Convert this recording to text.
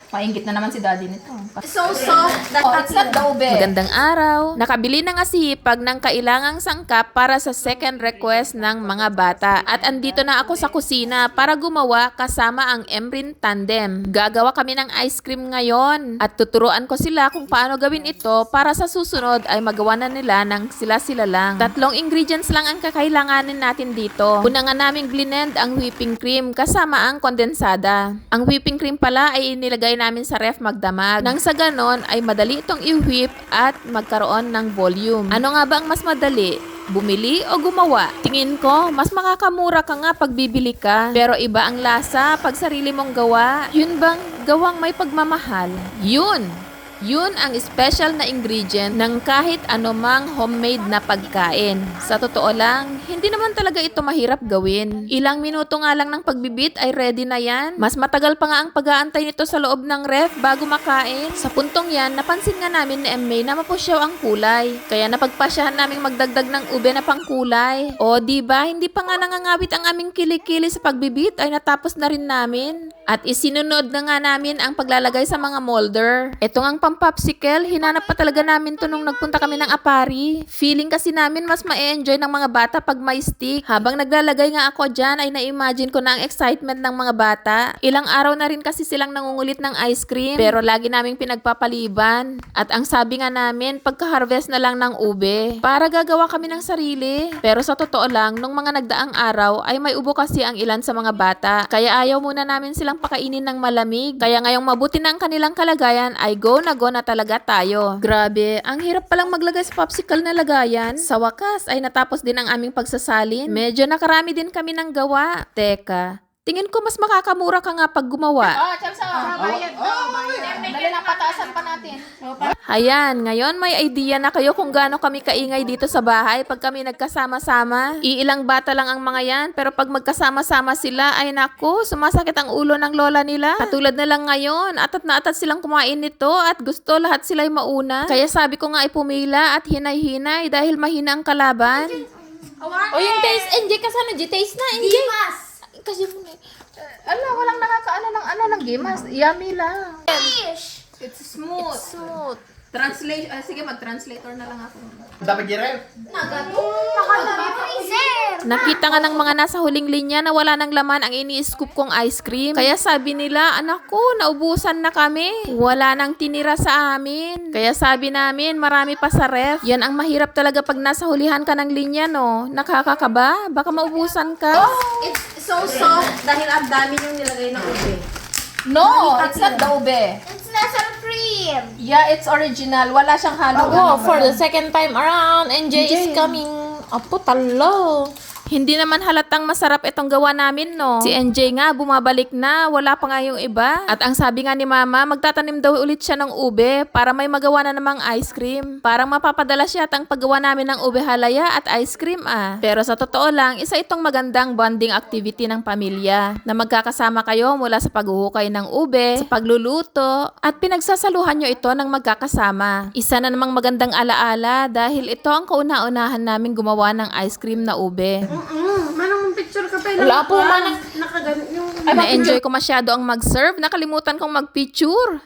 Maingit na naman si daddy nito. So soft. It's not the ube. Magandang araw. Nakabili na nga si Hipag ng kailangang sangkap para sa second request ng mga bata. At andito na ako sa kusina para gumawa kasama ang Emrin Tandem. Gagawa kami ng ice cream ngayon. At tuturuan ko sila kung paano gawin ito para sa susunod ay magawa na nila ng sila-sila lang. 3 ingredients lang ang kakailanganin natin dito. Una nga naming blend ang whipping cream kasama ang kondensada. Ang whipping cream pala ay inilagay namin sa ref magdamag. Nang sa ganon ay madali itong i-whip at magkaroon ng volume. Ano nga ba ang mas madali? Bumili o gumawa? Tingin ko, mas makakamura ka nga pag bibili ka. Pero iba ang lasa pag sarili mong gawa. Yun bang gawang may pagmamahal? Yun ang special na ingredient ng kahit anumang homemade na pagkain. Sa totoo lang, hindi naman talaga ito mahirap gawin. Ilang minuto nga lang ng pagbibit ay ready na yan. Mas matagal pa nga ang pag-aantay nito sa loob ng ref bago makain. Sa puntong yan, napansin nga namin ni Emmay na mapusyaw ang kulay. Kaya napagpasyahan naming magdagdag ng ube na pangkulay. O diba, hindi pa nga nangangawit ang aming kilikili sa pagbibit ay natapos na rin namin. At isinunod na nga namin ang paglalagay sa mga molder. Ito ngang pampopsicle, hinanap pa talaga namin to nung nagpunta kami ng Apari. Feeling kasi namin mas ma-enjoy ng mga bata pag may stick. Habang naglalagay nga ako dyan ay na-imagine ko na ang excitement ng mga bata. Ilang araw na rin kasi silang nangungulit ng ice cream pero lagi naming pinagpapaliban. At ang sabi nga namin, pagka-harvest na lang ng ube para gagawa kami ng sarili. Pero sa totoo lang, nung mga nagdaang araw ay may ubo kasi ang ilan sa mga bata. Kaya ayaw muna namin silang pakainin ng malamig. Kaya ngayong mabuti na ang kanilang kalagayan ay go na talaga tayo. Grabe, ang hirap palang maglagay sa popsicle na lagayan. Sa wakas ay natapos din ang aming pagsasalin. Medyo nakarami din kami ng gawa. Teka, tingin ko mas makakamura ka nga pag gumawa. Chamsa. Bayad daw. Dali lang, pataasan pa natin. Ayan, ngayon may idea na kayo kung gaano kami kaingay dito sa bahay pag kami nagkasama-sama. Iilang bata lang ang mga yan, pero pag magkasama-sama sila, ay naku, sumasakit ang ulo ng lola nila. Katulad na lang ngayon, atat na atat silang kumain nito at gusto lahat sila'y mauna. Kaya sabi ko nga ay pumila at hinay-hinay dahil mahina ang kalaban. O yung taste, NJ, kasano? Taste na, NJ. Kasi muna. Walang nakakaano ng gimas. Yummy lang. It's smooth. Translation. Sige, mag-translator na lang ako. Dapat girel. Nakita nga ng mga nasa huling linya na wala ng laman ang ini-scoop kong ice cream. Kaya sabi nila, anak ko, naubusan na kami. Wala nang tinira sa amin. Kaya sabi namin, marami pa sa ref. Yan ang mahirap talaga pag nasa hulihan ka ng linya, no? Nakakakaba? Baka maubusan ka. It's so soft dahil ang dami yung nilagay na ube. No, it's not the ube. It's natural cream. Yeah, it's original. Wala siyang halo. For the second time around, NJ is coming. Apo, talo. Hindi naman halatang masarap itong gawa namin, no? Si NJ nga, bumabalik na. Wala pa nga yung iba. At ang sabi nga ni Mama, magtatanim daw ulit siya ng ube para may magawa na namang ice cream. Parang mapapadala siya at ang paggawa namin ng ube halaya at ice cream, ah. Pero sa totoo lang, isa itong magandang bonding activity ng pamilya na magkakasama kayo mula sa paghuhukay ng ube, sa pagluluto, at pinagsasaluhan nyo ito ng magkakasama. Isa na namang magandang alaala dahil ito ang kauna-unahan namin gumawa ng ice cream na ube. Manong picture ka pa. Wala po, manang. Nakaganit yung... Na-enjoy ko masyado ang mag-serve. Nakalimutan kong mag-picture.